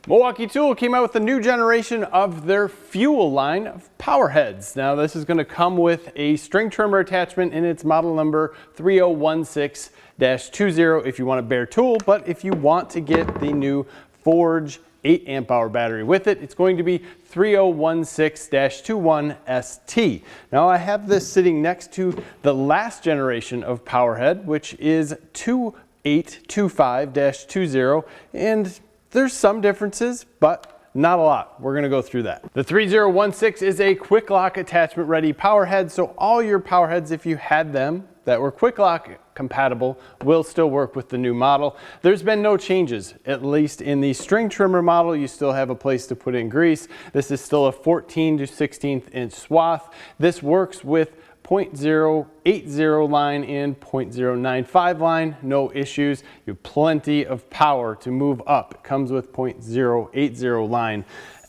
Milwaukee Tool came out with a new generation of their fuel line of power heads. Now this is going to come with a string trimmer attachment in its model number 3016-20 if you want a bare tool, but if you want to get the new Forge 8 amp hour battery with it, it's going to be 3016-21ST. Now I have this sitting next to the last generation of power head, which is 2825-20, and there's some differences, but not a lot. We're going to go through that. The 3016 is a QUIK-LOK attachment ready power head, so all your power heads, if you had them that were QUIK-LOK compatible, will still work with the new model. There's been no changes, at least in the string trimmer model. You still have a place to put in grease. This is still a 14 to 16th inch swath. This works with 0.080 line and 0.095 line, no issues. You have plenty of power to move up. It comes with 0.080 line.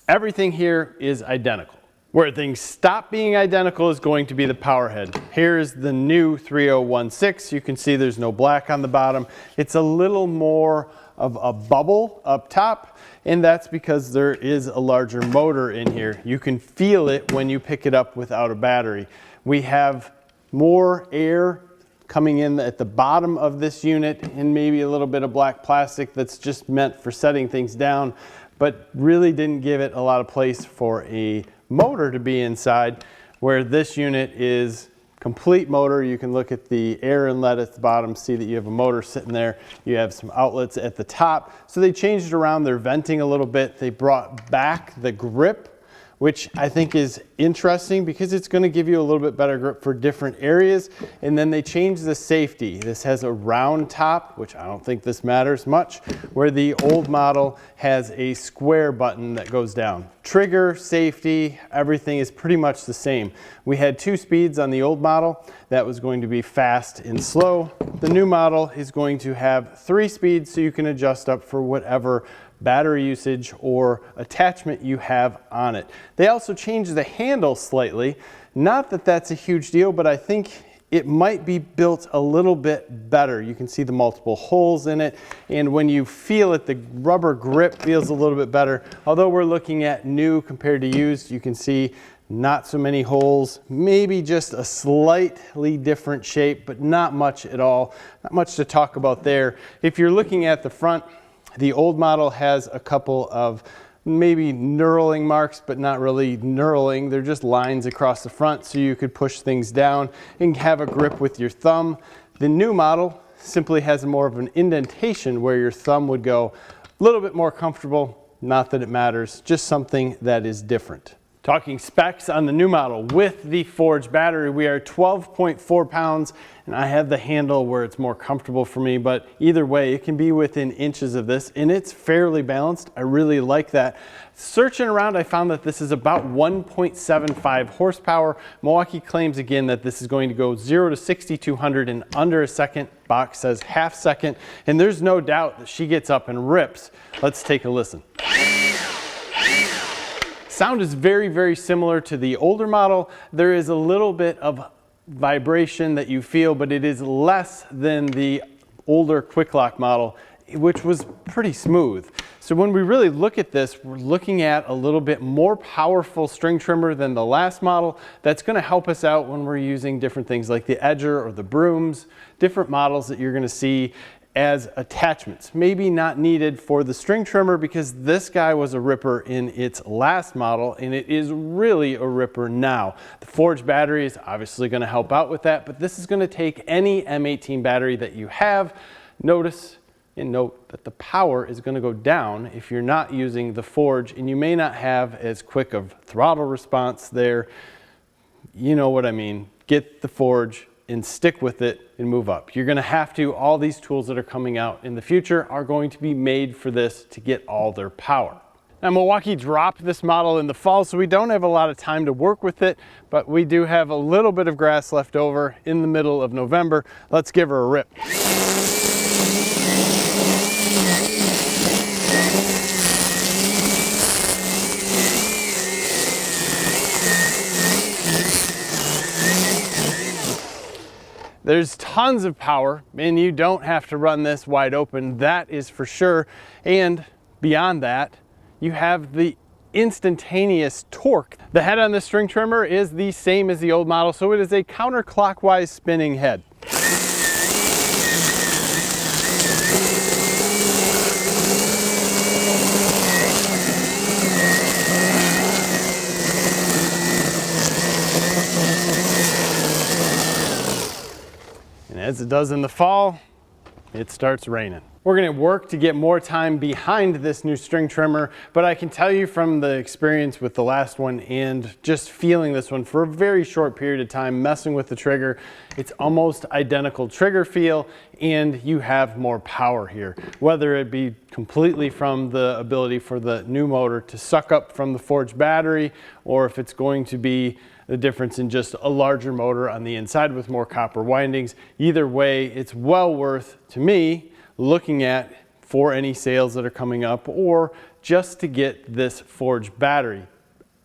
Everything here is identical. Where things stop being identical is going to be the power head. Here's the new 3016. You can see there's no black on the bottom. It's a little more of a bubble up top, and that's because there is a larger motor in here. You can feel it when you pick it up without a battery. We have more air coming in at the bottom of this unit and maybe a little bit of black plastic that's just meant for setting things down, but really didn't give it a lot of place for a motor to be inside, where this unit is complete motor. You can look at the air inlet at the bottom, see that you have a motor sitting there. You have some outlets at the top. So they changed around their venting a little bit. They brought back the grip, which I think is interesting because it's going to give you a little bit better grip for different areas. And then they changed the safety. This has a round top, which I don't think this matters much, where the old model has a square button that goes down. Trigger, safety, everything is pretty much the same. We had 2 speeds on the old model. That was going to be fast and slow. The new model is going to have 3 speeds, so you can adjust up for whatever battery usage or attachment you have on it. They also changed the handle slightly. Not that that's a huge deal, but I think it might be built a little bit better. You can see the multiple holes in it, and when you feel it, the rubber grip feels a little bit better. Although we're looking at new compared to used, you can see not so many holes, maybe just a slightly different shape, but not much at all. Not much to talk about there. If you're looking at the front, the old model has a couple of maybe knurling marks, but not really knurling. They're just lines across the front, so you could push things down and have a grip with your thumb. The new model simply has more of an indentation where your thumb would go. A little bit more comfortable, not that it matters, just something that is different. Talking specs on the new model with the Forge battery, we are 12.4 pounds, and I have the handle where it's more comfortable for me, but either way, it can be within inches of this, and it's fairly balanced. I really like that. Searching around, I found that this is about 1.75 horsepower. Milwaukee claims again that this is going to go 0 to 6,200 in under a second. Box says half second, and there's no doubt that she gets up and rips. Let's take a listen. Sound is very, very similar to the older model. There is a little bit of vibration that you feel, but it is less than the older QUIK-LOK model, which was pretty smooth. So when we really look at this, we're looking at a little bit more powerful string trimmer than the last model. That's going to help us out when we're using different things like the edger or the brooms, different models that you're going to see as attachments. Maybe not needed for the string trimmer because this guy was a ripper in its last model, and it is really a ripper now. The Forge battery is obviously going to help out with that, but this is going to take any M18 battery that you have. Notice and note that the power is going to go down if you're not using the Forge, and you may not have as quick of throttle response there. You know what I mean. Get the Forge and stick with it and move up. You're going to have to. All these tools that are coming out in the future are going to be made for this to get all their power. Now, Milwaukee dropped this model in the fall, so we don't have a lot of time to work with it, but we do have a little bit of grass left over in the middle of November. Let's give her a rip. There's tons of power, and you don't have to run this wide open, that is for sure. And beyond that, you have the instantaneous torque. The head on this string trimmer is the same as the old model, so it is a counterclockwise spinning head. And as it does in the fall, it starts raining. We're going to work to get more time behind this new string trimmer, but I can tell you from the experience with the last one and just feeling this one for a very short period of time, messing with the trigger, it's almost identical trigger feel, and you have more power here. Whether it be completely from the ability for the new motor to suck up from the forged battery, or if it's going to be the difference in just a larger motor on the inside with more copper windings. Either way, it's well worth, to me, looking at for any sales that are coming up or just to get this forged battery.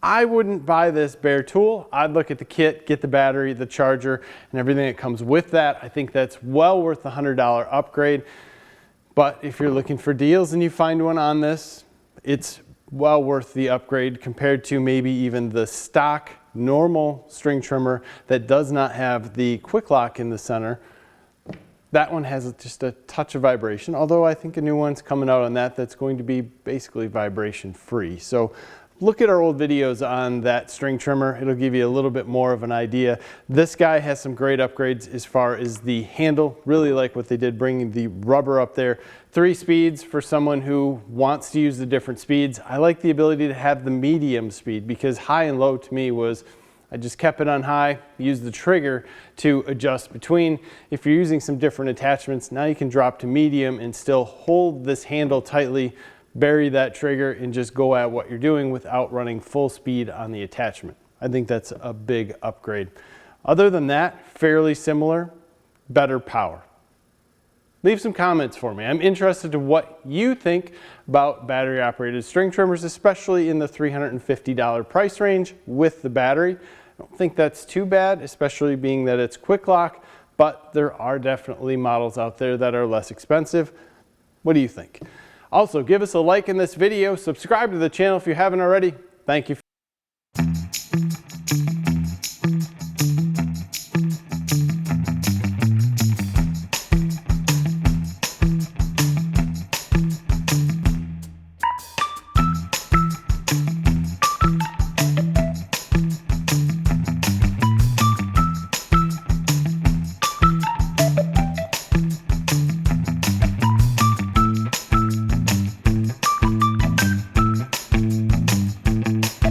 I wouldn't buy this bare tool. I'd look at the kit, get the battery, the charger, and everything that comes with that. I think that's well worth the $100 upgrade. But if you're looking for deals and you find one on this, it's well worth the upgrade compared to maybe even the stock normal string trimmer that does not have the QUIK-LOK in the center. That one has just a touch of vibration, although I think a new one's coming out on that that's going to be basically vibration free. So look at our old videos on that string trimmer. It'll give you a little bit more of an idea. This guy has some great upgrades as far as the handle. Really like what they did bringing the rubber up there. 3 speeds for someone who wants to use the different speeds. I like the ability to have the medium speed because high and low to me was, I just kept it on high, used the trigger to adjust between. If you're using some different attachments, now you can drop to medium and still hold this handle tightly, bury that trigger, and just go at what you're doing without running full speed on the attachment. I think that's a big upgrade. Other than that, fairly similar, better power. Leave some comments for me. I'm interested to what you think about battery operated string trimmers, especially in the $350 price range with the battery. I don't think that's too bad, especially being that it's QUIK-LOK, but there are definitely models out there that are less expensive. What do you think? Also, give us a like in this video, subscribe to the channel if you haven't already. Thank you.